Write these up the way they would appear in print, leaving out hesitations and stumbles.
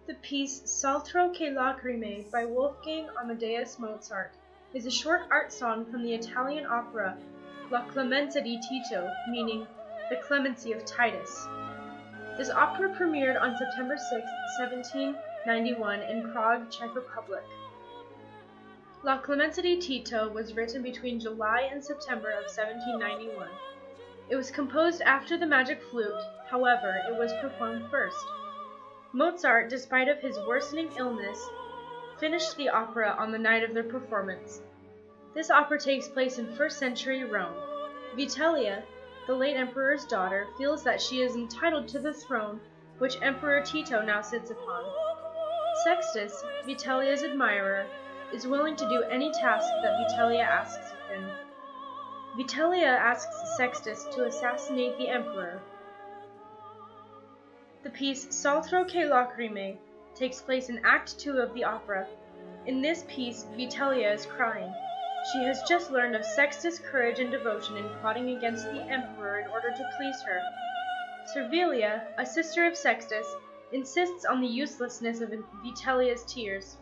The piece Saltro che lagrime by Wolfgang Amadeus Mozart is a short art song from the Italian opera La Clemenza di Tito, meaning The Clemency of Titus. This opera premiered on September 6, 1791 in Prague, Czech Republic. La Clemenza di Tito was written between July and September of 1791. It was composed after the Magic Flute, however, it was performed first. Mozart, despite of his worsening illness, finished the opera on the night of their performance. This opera takes place in 1st century Rome. Vitellia, the late emperor's daughter, feels that she is entitled to the throne which Emperor Tito now sits upon. Sextus, Vitellia's admirer, is willing to do any task that Vitellia asks of him. Vitellia asks Sextus to assassinate the emperor. The piece Saltro che lagrime takes place in Act 2 of the opera. In this piece, Vitellia is crying. She has just learned of Sextus' courage and devotion in plotting against the emperor in order to please her. Servilia, a sister of Sextus, insists on the uselessness of Vitellia's tears.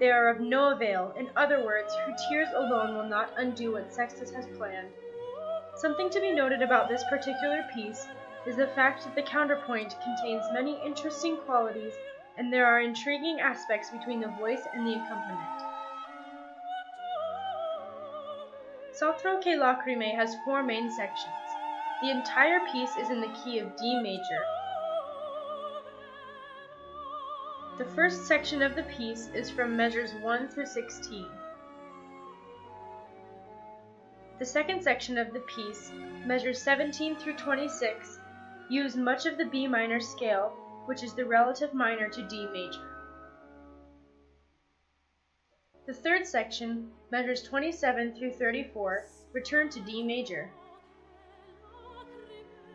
They are of no avail. In other words, her tears alone will not undo what Sextus has planned. Something to be noted about this particular piece is the fact that the counterpoint contains many interesting qualities and there are intriguing aspects between the voice and the accompaniment. Saltro che lagrime has 4 main sections. The entire piece is in the key of D major. The first section of the piece is from measures 1 through 16. The second section of the piece, measures 17 through 26, use much of the B minor scale, which is the relative minor to D major. The third section, measures 27 through 34, return to D major.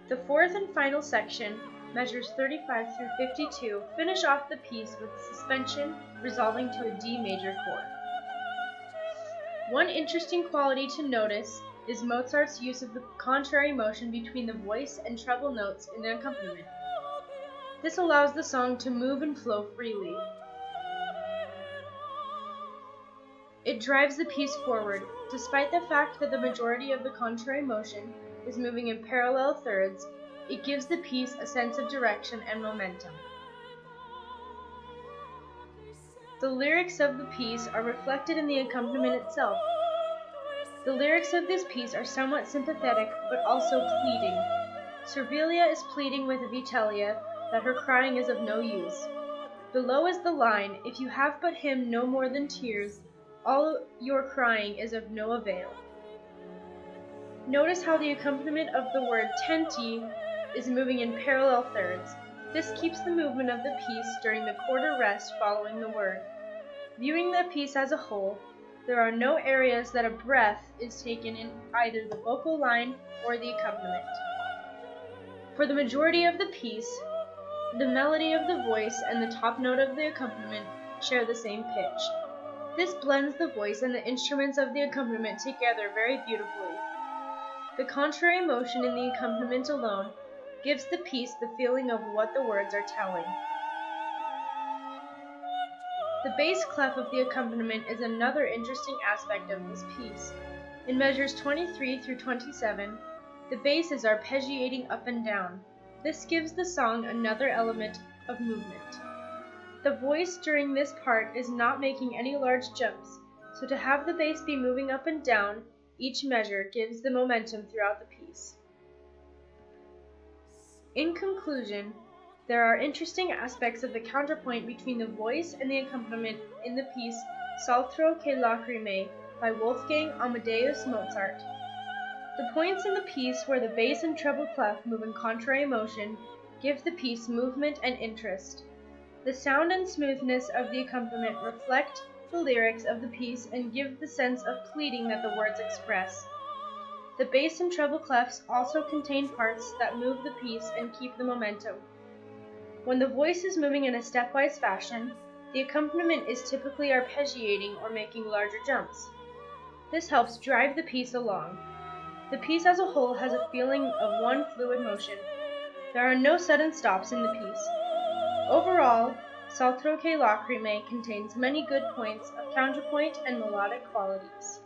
The fourth and final section, measures 35 through 52, finish off the piece with suspension resolving to a D major chord. One interesting quality to notice is Mozart's use of the contrary motion between the voice and treble notes in the accompaniment. This allows the song to move and flow freely. It drives the piece forward, despite the fact that the majority of the contrary motion is moving in parallel thirds. It gives the piece a sense of direction and momentum. The lyrics of the piece are reflected in the accompaniment itself. The lyrics of this piece are somewhat sympathetic, but also pleading. Servilia is pleading with Vitellia that her crying is of no use. Below is the line, "If you have but him no more than tears, all your crying is of no avail." Notice how the accompaniment of the word tenti is moving in parallel thirds. This keeps the movement of the piece during the quarter rest following the word. Viewing the piece as a whole, there are no areas that a breath is taken in either the vocal line or the accompaniment. For the majority of the piece, the melody of the voice and the top note of the accompaniment share the same pitch. This blends the voice and the instruments of the accompaniment together very beautifully. The contrary motion in the accompaniment alone gives the piece the feeling of what the words are telling. The bass clef of the accompaniment is another interesting aspect of this piece. In measures 23 through 27, the bass is arpeggiating up and down. This gives the song another element of movement. The voice during this part is not making any large jumps, so to have the bass be moving up and down each measure gives the momentum throughout the piece. In conclusion, there are interesting aspects of the counterpoint between the voice and the accompaniment in the piece Saltro che lagrime by Wolfgang Amadeus Mozart. The points in the piece where the bass and treble clef move in contrary motion give the piece movement and interest. The sound and smoothness of the accompaniment reflect the lyrics of the piece and give the sense of pleading that the words express. The bass and treble clefs also contain parts that move the piece and keep the momentum. When the voice is moving in a stepwise fashion, the accompaniment is typically arpeggiating or making larger jumps. This helps drive the piece along. The piece as a whole has a feeling of one fluid motion. There are no sudden stops in the piece. Overall, Saltro che lacrime contains many good points of counterpoint and melodic qualities.